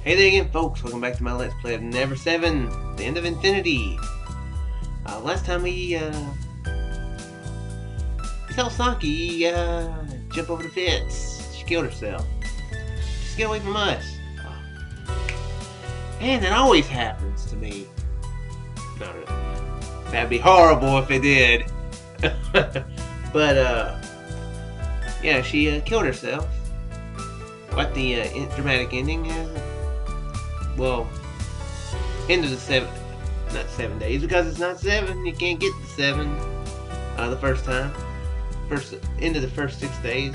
Hey there again, folks. Welcome back to my Let's Play of Never7, The End of Infinity. Last time we saw Saki jump over the fence. She killed herself. Just get away from us. And that always happens to me. Not really. That'd be horrible if it did. But, yeah, she killed herself. What the dramatic ending is. Well, end of the not 7 days, because it's not 7. You can't get the 7 the first time. End of the first 6 days.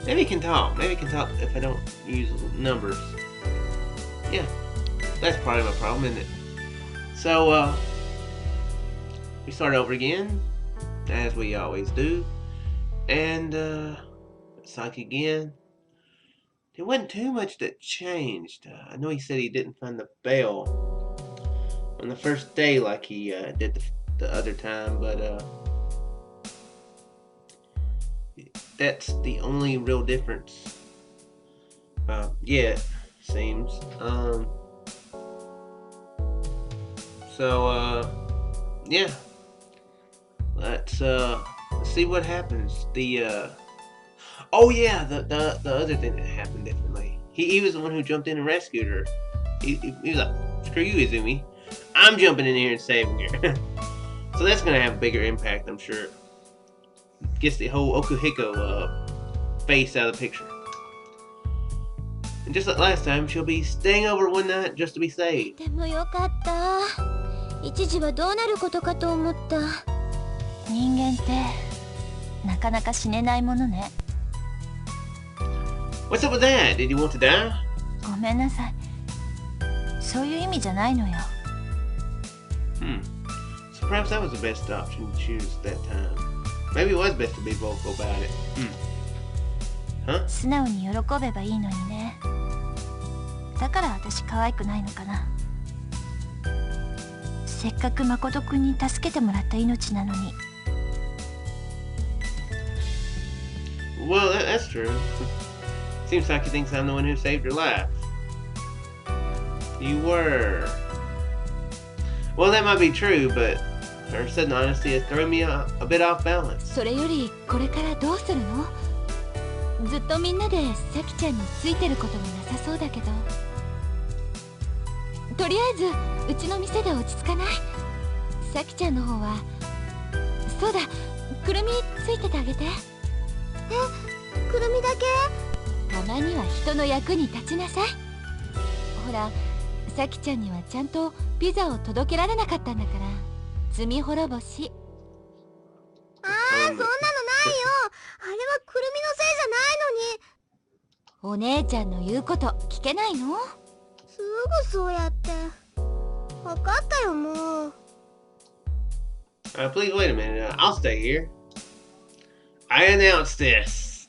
Maybe it can talk. Maybe it can talk if I don't use numbers. Yeah, that's probably my problem, isn't it? So, we start over again, as we always do. And, Saki again. There wasn't too much that changed. I know he said he didn't find the bell on the first day like he did the other time, but that's the only real difference. Yeah, it seems. Yeah. Let's see what happens. Oh yeah, the other thing that happened differently. He was the one who jumped in and rescued her. He was like, screw you, Izumi. I'm jumping in here and saving her. So that's gonna have a bigger impact, I'm sure. Gets the whole Okuhiko face out of the picture. And just like last time, she'll be staying over one night just to be saved. でもよかった。一時はどうなることかと思った。人間ってなかなか死ねないものね。What's up with that? Did you want to die? ごめんなさい。そういう意味じゃないのよ。So perhaps that was the best option to choose that time. Maybe it was best to be vocal about it. Huh? 素直に喜べばいいのにね。だから私可愛くないのかな。せっかく誠くんに助けてもらった命なのに。Well, that's true. Seems like he thinks I'm the one who saved her life. You were. Well, that might be true, but her sudden honesty has thrown me a bit off balance. それよりこれからどうするの？ずっとみんなでサキちゃんについてることもなさそうだけど。とりあえずうちの店で落ち着かない？サキちゃんの方は。そうだ、くるみついててあげて。くるみだけ？たまには人の役に立ちなさい。ほら、サキちゃんにはちゃんとピザを届けられなかったんだから、罪滅ぼし。ああ、そんなのないよ。あれはくるみのせいじゃないのに。お姉ちゃんの言うこと聞けないの？すぐそうやって。わかったよ、もう。Please wait a minute. I'll stay here. I announce this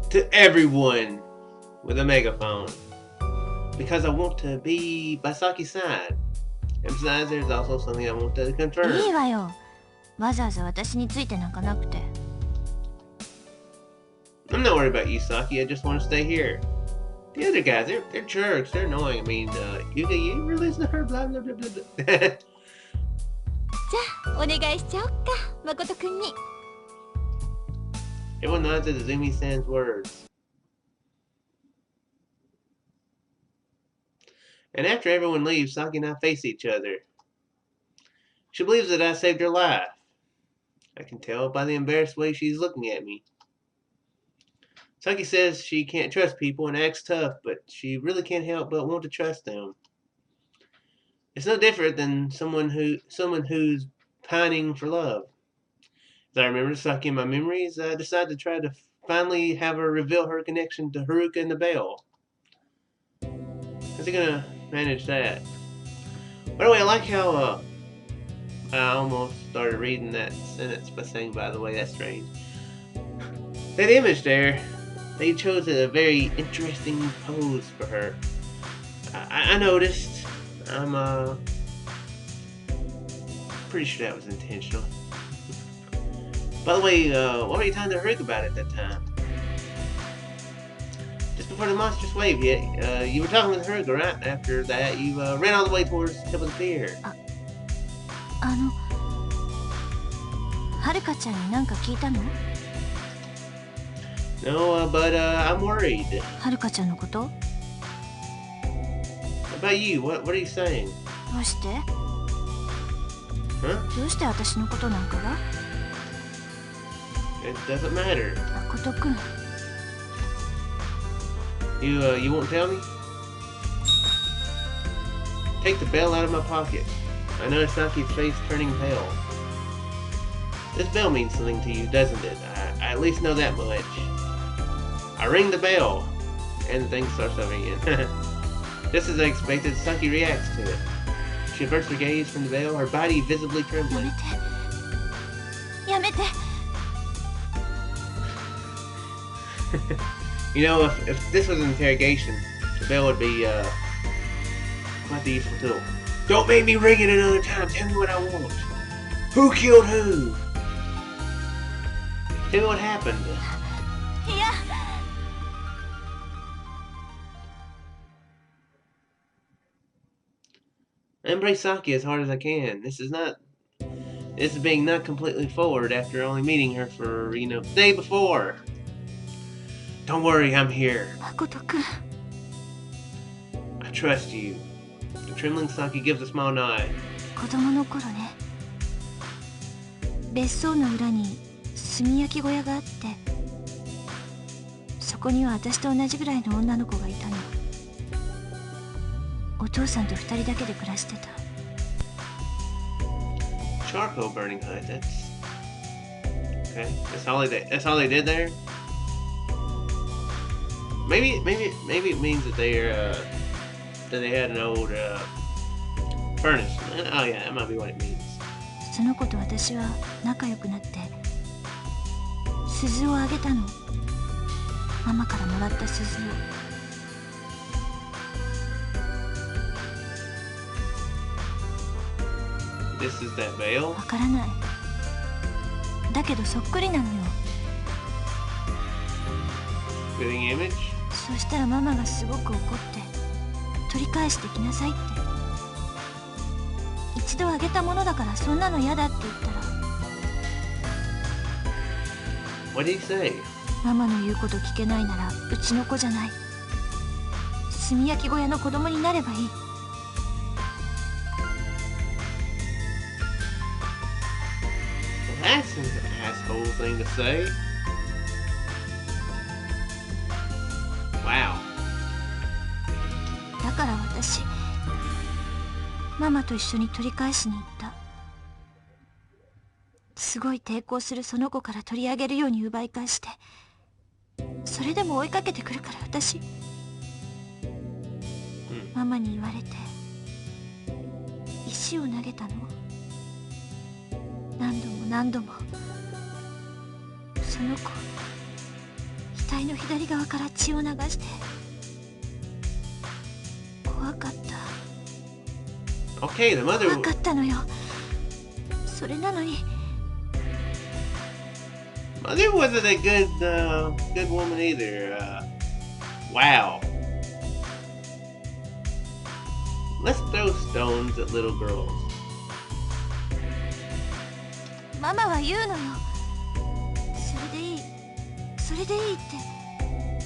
to everyone with a megaphone because I want to be by Saki's side. And besides, there's also something I want to confirm. いいわよ。わざわざ私についてなんかなくて。I'm not worried about you, Saki. I just want to stay here. The other guys, they're jerks. They're annoying. I mean, you ever listen to her? Blah blah blah blah blah. じゃあお願いしちゃおっか、誠くんに。Everyone nods at Izumi-san's words. And after everyone leaves, Saki and I face each other. She believes that I saved her life. I can tell by the embarrassed way she's looking at me. Saki says she can't trust people and acts tough, but she really can't help but want to trust them. It's no different than someone who's pining for love. As I remember Saki in my memories, I decided to try to finally have her reveal her connection to Haruka and the bell. How's he gonna manage that? By the way, I like how I almost started reading that sentence by saying, by the way, that's strange. That image there, they chose a very interesting pose for her. I noticed. I'm pretty sure that was intentional. By the way, what were you telling Haruka about at that time? Just before the monstrous wave hit. You were talking with Haruka, right? After that, you ran all the way towards the tip of the pier. はるかちゃんに何か聞いたの？ No, but I'm worried. はるかちゃんのこと？ What about you? What are you saying? どうして？ Huh? どうして私のことなんかが？ It doesn't matter. 誠くん。 You won't tell me? Take the bell out of my pocket. I noticed Saki's face turning pale. This bell means something to you, doesn't it? I at least know that much. I ring the bell, and the thing starts over again. Just as I expected, Saki reacts to it. She averts her gaze from the bell, her body visibly trembling. やめて。 You know, if this was an interrogation, the bell would be quite the useful tool. Don't make me ring it another time. Tell me what I want. Who killed who? Tell me what happened. いや。 I embrace Saki as hard as I can. This is being not completely forward after only meeting her for, the day before. Don't worry, I'm here. 誠くん。 I trust you. The trembling Saki gives a small nod. 子供の頃ね。別荘の裏に炭焼き小屋があって、そこには私と同じぐらいの女の子がいたの。お父さんと2人だけで暮らしてた。 Charcoal burning hut. That's okay. That's all they did there. Maybe it means that they had an old furnace. Oh yeah, that might be what it means. その子と私は仲良くなって鈴をあげたの。ママからもらった鈴を。 This is that veil? わからない。だけどそっくりなのよ。 Fitting image? そしたらママがすごく怒って取り返してきなさいって。一度あげたものだからそんなの嫌だって言ったら。 What did he say? ママの言うこと聞けないならうちの子じゃない。炭焼き小屋の子供になればいい。 That's an asshole thing to say. Wow. だから私ママと一緒に取り返しに行った。すごい抵抗するその子から取り上げるように奪い返して、それでも追いかけてくるから私、ママに言われて石を投げたの。何度もその子額の左側から血を流して、怖かった。 Okay, the mother. 怖かったのよ。それなのに Mother wasn't a good woman either. Wow. Let's throw stones at little girls. ママは言うのよ。それでいいって。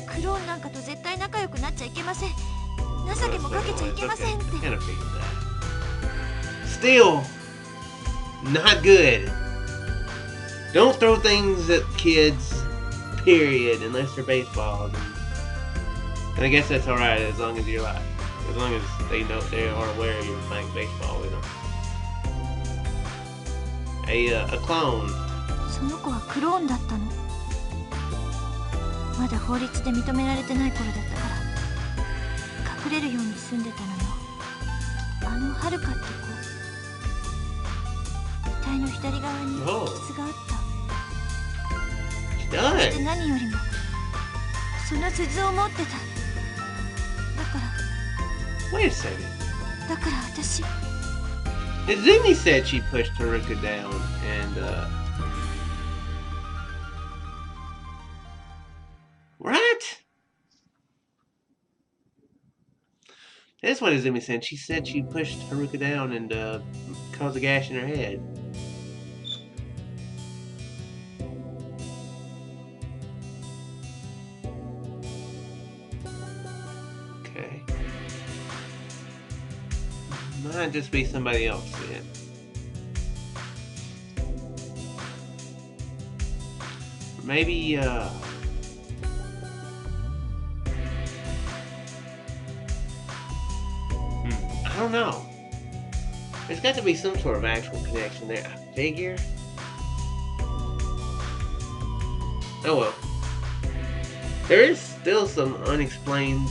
クローンなんかと絶対仲良くなっちゃいけません。情けもかけちゃいけませんって。 Kind of figured that. Still, not good. Don't throw things at kids, period, unless they're baseballs. And I guess that's alright as long as you're alive. As long as they are aware you're playing baseball with them. A clone. その子はクローンだったの。まだ法律で認められてない頃だったから隠れるように住んでたのよ。あのはるかって子、額の左側に傷があった。そして何よりもその鈴を持ってた。だから Wait a second. だから私 Izumi said she pushed Haruka down and right? That's what Izumi said. She said she pushed Haruka down and caused a gash in her head. Okay. Might just be somebody else then. Maybe, I don't know. There's got to be some sort of actual connection there. I figure. Oh well. There is still some unexplained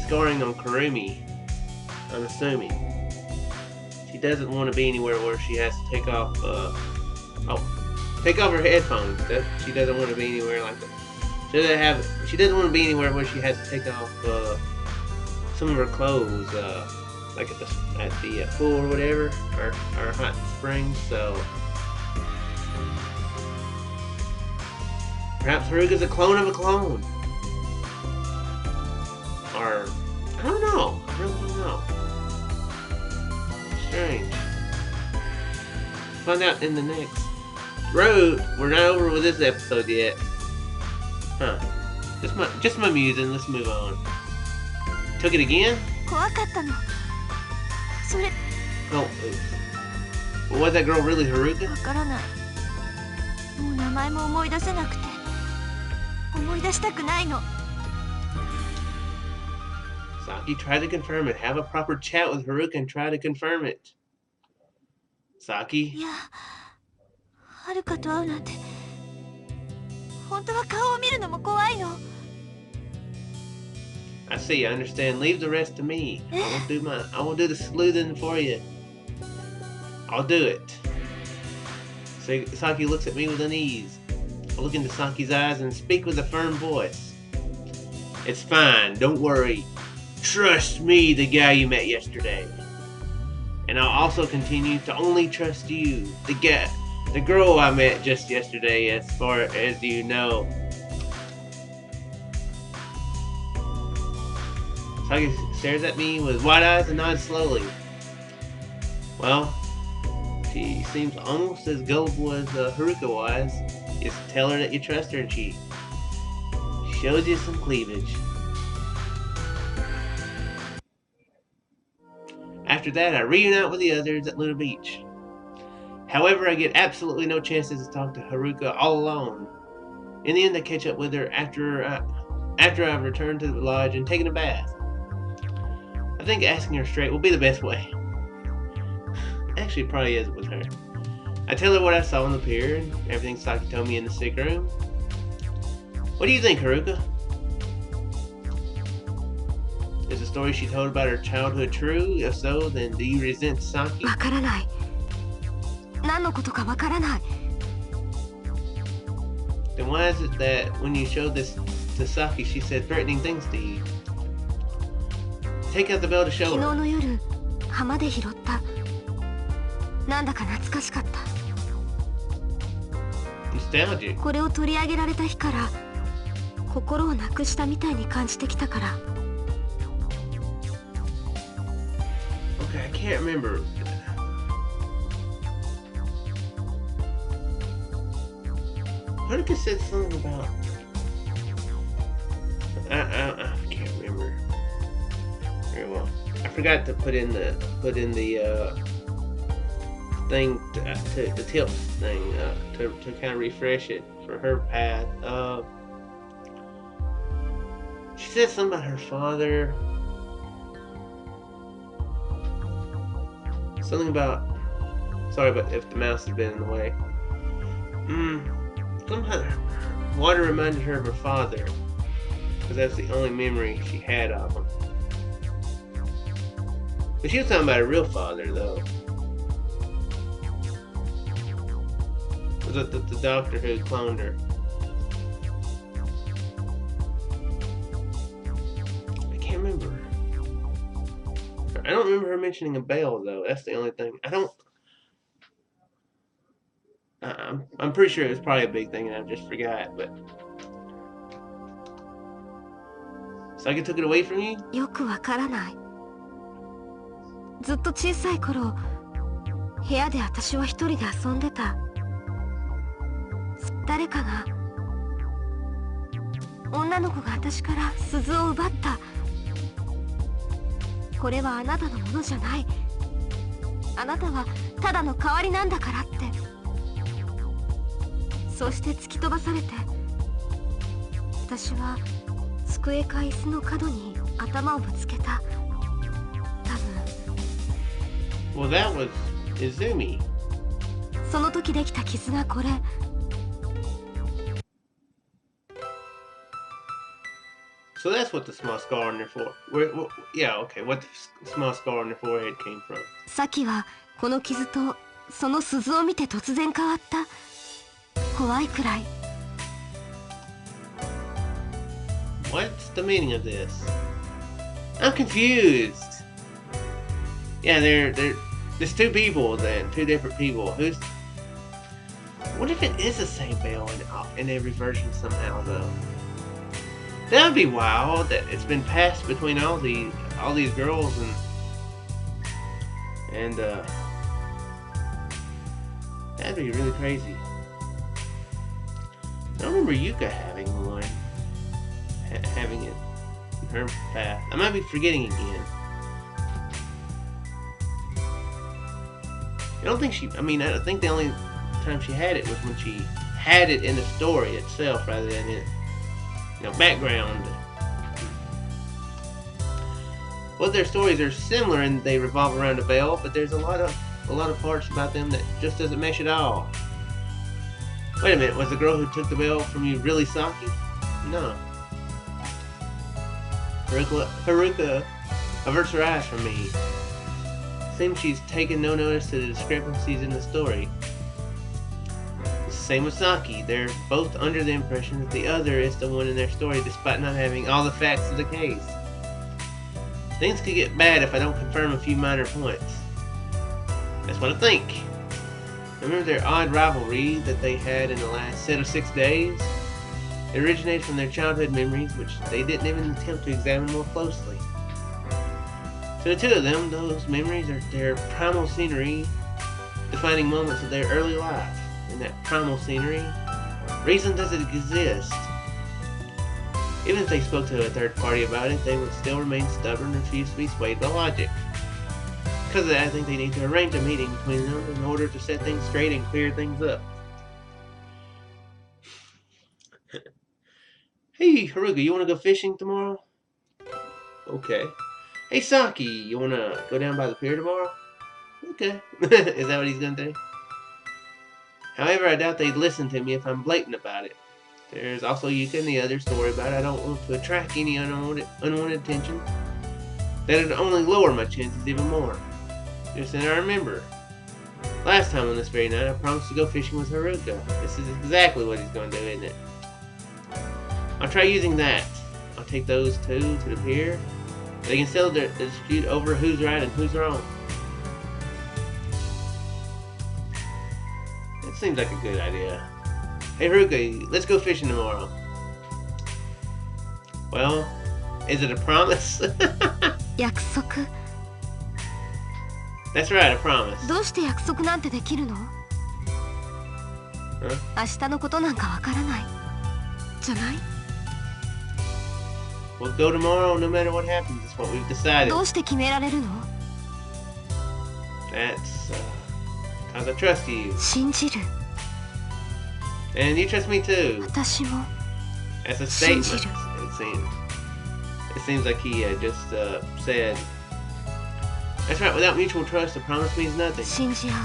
scarring on Kurumi, I'm assuming. She doesn't want to be anywhere where she has to take off, take off her headphones. She doesn't want to be anywhere like that. She doesn't want to be anywhere where she has to take off some of her clothes, like at the pool or whatever, or hot springs. So perhaps Haruka's a clone of a clone, or I don't know. I really don't know. Strange. Find out in the next road. We're not over with this episode yet. Huh. Just my musing. Let's move on. Took it again? Oh, oops. Well, was that girl really Haruka? Saki, try to confirm it. Have a proper chat with Haruka and try to confirm it. Saki? I see, I understand. Leave the rest to me. I won't do the sleuthing for you. I'll do it. Saki looks at me with unease. I look into Saki's eyes and speak with a firm voice. It's fine, don't worry. Trust me, the guy you met yesterday. And I'll also continue to only trust you, the girl I met just yesterday, as far as you know. Saki stares at me with wide eyes and nods slowly. Well, she seems almost as gullible as Haruka was. Just tell her that you trust her and she shows you some cleavage. After that, I reunite with the others at Luna Beach. However, I get absolutely no chances to talk to Haruka all alone. In the end, I catch up with her after I've returned to the lodge and taken a bath. I think asking her straight will be the best way. Actually, it probably is with her. I tell her what I saw on the pier and everything Saki told me in the sick room. What do you think, Haruka? Is the story she told about her childhood true? If so, then do you resent Saki? Then why is it that when you showed this to Saki, she said threatening things to you? Take out the bell to show her. Nostalgic. Okay, I can't remember. Haruka said something about. I can't remember very well. I forgot to put in the thing the tilt thing to kind of refresh it for her path. She said something about her father. Something about. Sorry, but if the mouse has been in the way. Somehow water reminded her of her father, because that's the only memory she had of him. But she was talking about her real father, though. Was it the doctor who cloned her? I can't remember. I don't remember her mentioning a bell, though. That's the only thing. I'm pretty sure it was probably a big thing and I just forgot, but. Saki took it away from you? ずっと小さい頃、部屋で私は一人で遊んでた。誰かが、女の子が私から鈴を奪った。これはあなたのものじゃない。あなたはただの代わりなんだからって。そして突き飛ばされて、私は机か椅子の角に頭をぶつけた。多分。Well, that was Izumi. その時できた傷がこれ。So that's what the small scar on their forehead. Yeah, okay. What the small scar on their forehead came from. サキはこの傷とその鈴を見て突然変わった。怖いくらい。What's the meaning of this? I'm confused. Yeah, there's two people then, two different people. What if it is the same bell in every version somehow though? That would be wild. That it's been passed between all these girls and that'd be really crazy. I don't remember Yuka having one, having it in her path. I might be forgetting again. I think the only time she had it was when she had it in the story itself rather than in, background. Well, their stories are similar and they revolve around a bell, but there's a lot of parts about them that just doesn't mesh at all. Wait a minute, was the girl who took the bell from you really Saki? No. Haruka averts her eyes from me. Seems she's taken no notice to the discrepancies in the story. It's the same with Saki. They're both under the impression that the other is the one in their story despite not having all the facts of the case. Things could get bad if I don't confirm a few minor points. That's what I think. Remember their odd rivalry that they had in the last set of 6 days? It originated from their childhood memories, which they didn't even attempt to examine more closely. To the two of them, those memories are their primal scenery, defining moments of their early life. In that primal scenery, reason doesn't exist. Even if they spoke to a third party about it, they would still remain stubborn and refuse to be swayed by logic. Because of that, I think they need to arrange a meeting between them in order to set things straight and clear things up. Hey, Haruka, you want to go fishing tomorrow? Okay. Hey, Saki, you want to go down by the pier tomorrow? Okay. Is that what he's going to do? However, I doubt they'd listen to me if I'm blatant about it. There's also Yuka and the other story about I don't want to attract any unwanted attention. That'd only lower my chances even more. Just then I remember. Last time on this very night, I promised to go fishing with Haruka. This is exactly what he's going to do, isn't it? I'll try using that. I'll take those two to the pier. They can settle the dispute over who's right and who's wrong. That seems like a good idea. Hey Haruka, let's go fishing tomorrow. Well, is it a promise? 約束。 That's right, a promise. どうして約束なんてできるの？ 明日のことなんかわからない。じゃない？ We'll go tomorrow no matter what happens. That's what we've decided. どうして決められるの？ That's because I trust you. 信じる。 And you trust me too. 私も。 That's a statement. 信じる。 It seems like he just said. That's right. Without mutual trust, a promise means nothing. 信じ合う。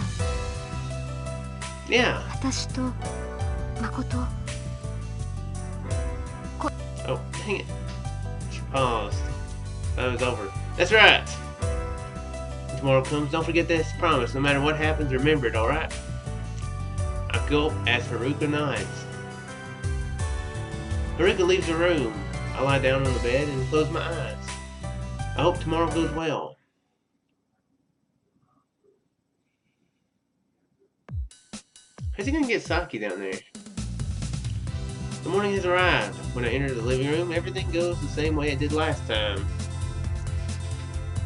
Yeah. 私と誠。 Oh, dang it. She paused. That was over. That's right. When tomorrow comes, don't forget this promise. No matter what happens, remember it, alright? I gulp as Haruka nods. Haruka leaves the room. I lie down on the bed and close my eyes. I hope tomorrow goes well. How's he gonna get Saki down there? The morning has arrived. When I enter the living room, everything goes the same way it did last time.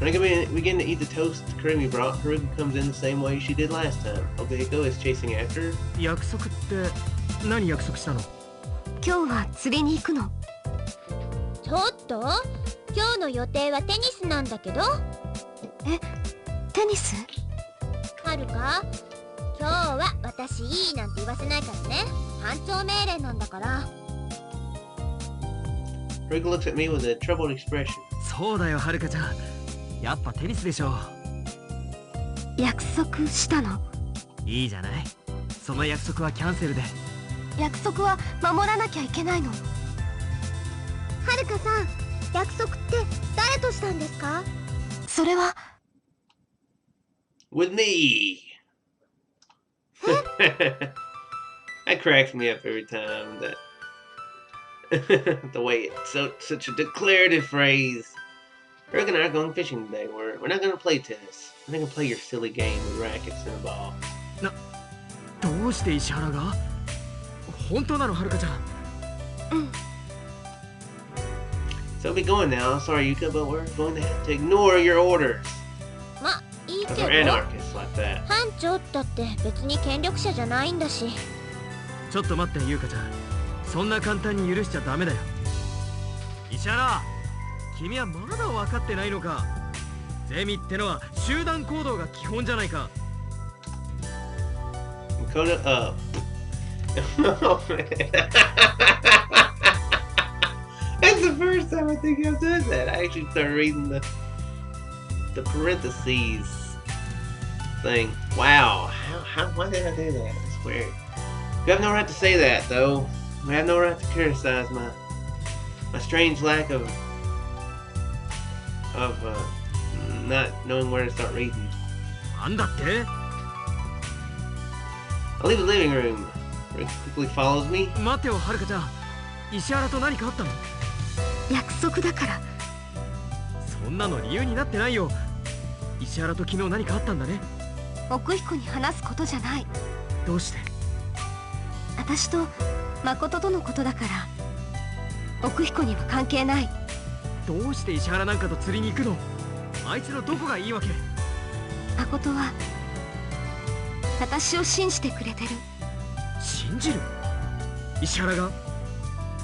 When I begin to eat the toast Kurumi brought, Haruka comes in the same way she did last time. Obihiko is chasing after her. 約束って何約束したの？今日は釣りに行くの。ちょっと今日の予定はテニスなんだけど。え、テニス？はるか、今日は私いいなんて言わせないからね。班長命令なんだから。Haruka looks at me with a troubled expression. そうだよ、はるかちゃん。やっぱテニスでしょ。約束したの？いいじゃない。その約束はキャンセルで。約束は守らなきゃいけないの。はるかさん、約束って誰としたんですか？それは With me! That cracks me up every time. The way it's such a declarative phrase. Haruka and I are going fishing today. We're not gonna play tennis. We're not gonna play your silly game with rackets and a ball. どうして石原が？本当なの、はるかちゃん。So we'll be going now. Sorry, Yuka, but we're going to have to ignore your orders. まあいいけ Because ど。 we're anarchists like that. 班長だって別に権力者じゃないんだし。ちょっと待って、ゆうかちゃん。そんな簡単に許しちゃダメだよ。石原、君はまだ分かってないのか。ゼミってのは集団行動が基本じゃないか。Makoto, That's the first time I think I've done that. I actually started reading the parentheses thing. Wow. Why did I do that? It's weird. You have no right to say that, though. You have no right to criticize my strange lack of not knowing where to start reading. なんだって？ I leave the living room. Rick quickly follows me. 待てよ、はるかちゃん。石原と何かあったの？約束だから。そんなの理由になってないよ。石原と昨日何かあったんだね。奥彦に話すことじゃない。どうして？私と誠とのことだから。奥彦には関係ない。どうして石原なんかと釣りに行くの？あいつのどこがいいわけ？誠は私を信じてくれてる。信じる？石原が？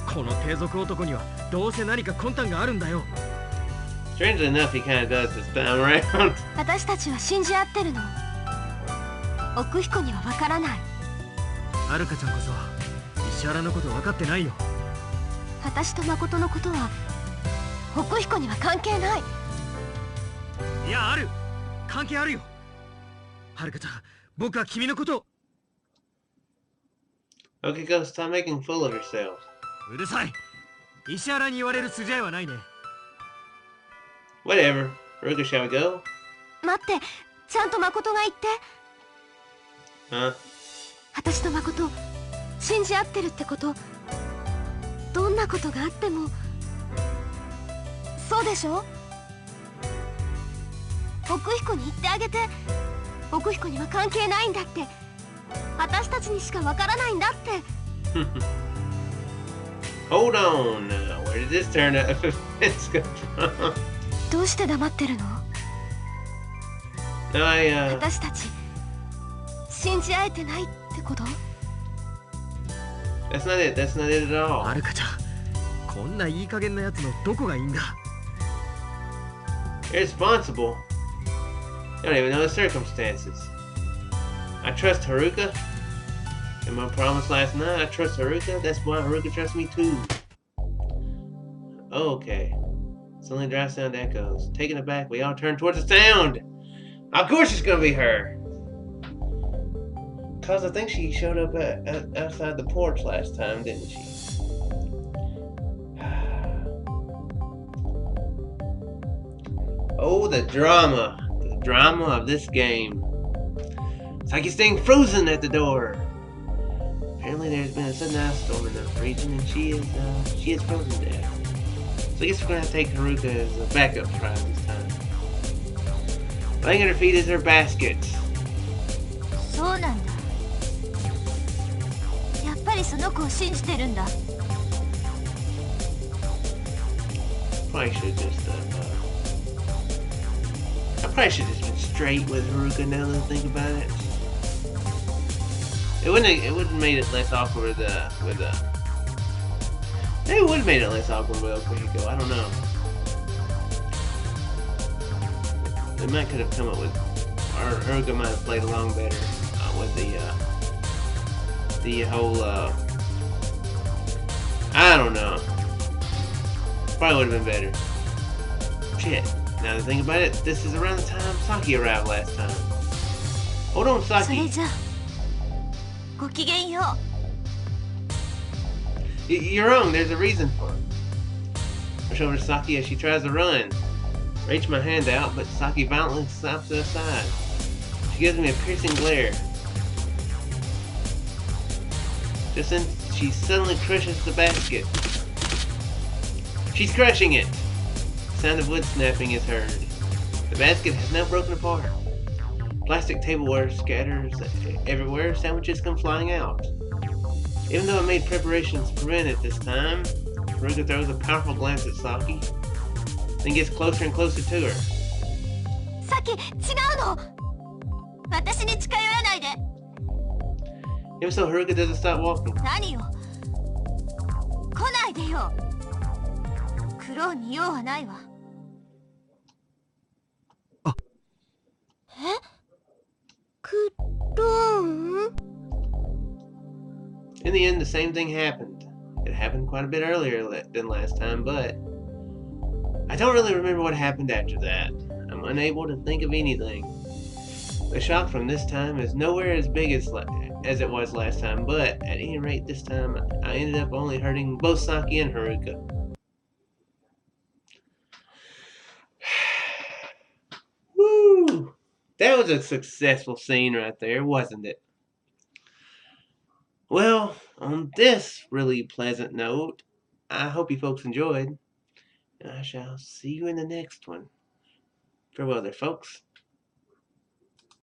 この低俗男にはどうせ何か魂胆があるんだよ。Strangely enough, he kind of does this time around. 私たちは信じ合ってるの。奥彦にはわからない。はるかちゃんこそ石原のこと分かってないよ。私と誠のことは奥彦には関係ない。いや、ある。関係あるよ。はるかちゃん、僕は君のこと。Okay, go. Stop making full of yourself. うるさい。石原に言われる筋合いはないね。Whatever. Haruka, shall we go? 待って、ちゃんと誠が言って。Huh? 私と誠信じ合ってるってこと。どんなことがあってもそうでしょ。奥彦に言ってあげて。奥彦には関係ないんだって。私たちにしかわからないんだって。Hold on. Where did this turn out? Let's go from. どうして黙ってるの？ No, 私たち信じ合えてないってこと？ that's not it. That's not it at all. はるかちゃん、こんないい加減なやつのどこがいいんだ？ Irresponsible. You don't even know the circumstances. I trust Haruka. And my promise last night, I trust Haruka. That's why Haruka trusts me too. Okay. Suddenly dry sound echoes. Taken aback, we all turn towards the sound. Of course it's gonna be her. Cause I think she showed up outside the porch last time, didn't she? Oh, the drama. The drama of this game. Saki's staying frozen at the door. Apparently there's been a sudden ice storm in the region and she is frozen to death. So I guess we're gonna have to take Haruka as a backup prize this time. Laying at her feet is her basket. そうなんだ。やっぱりその子を信じてるんだ。 Probably should just Probably should have just been straight with Haruka now that I think about it. It wouldn't have made it less awkward with maybe it would have made it less awkward with Okuhiko, I don't know. They might could have come up with, or Haruka might have played along better with the whole, I don't know. Probably would have been better. Shit. Now to think about it, this is around the time Saki arrived last time. Hold on, Saki. You're wrong, there's a reason for it. I show over to Saki as she tries to run. Reach my hand out, but Saki violently slaps it aside. She gives me a piercing glare. Just then, she suddenly crushes the basket. She's crushing it! The sound of wood snapping is heard. The basket has now broken apart. Plastic tableware scatters everywhere, sandwiches come flying out. Even though I made preparations to prevent it this time, Haruka throws a powerful glance at Saki, then gets closer and closer to her. Saki, 違うの! 私に近寄らないで! Even so, Haruka doesn't stop walking. 何よ! 来ないでよ! 黒に用はないわ。あ。え？クローン? In the end, the same thing happened. It happened quite a bit earlier than last time, but I don't really remember what happened after that. I'm unable to think of anything. The shock from this time is nowhere as big as it was last time, but at any rate this time I ended up only hurting both Saki and Haruka. Woo! That was a successful scene right there, wasn't it? Well, on this really pleasant note, I hope you folks enjoyed, and I shall see you in the next one. Farewell there, folks.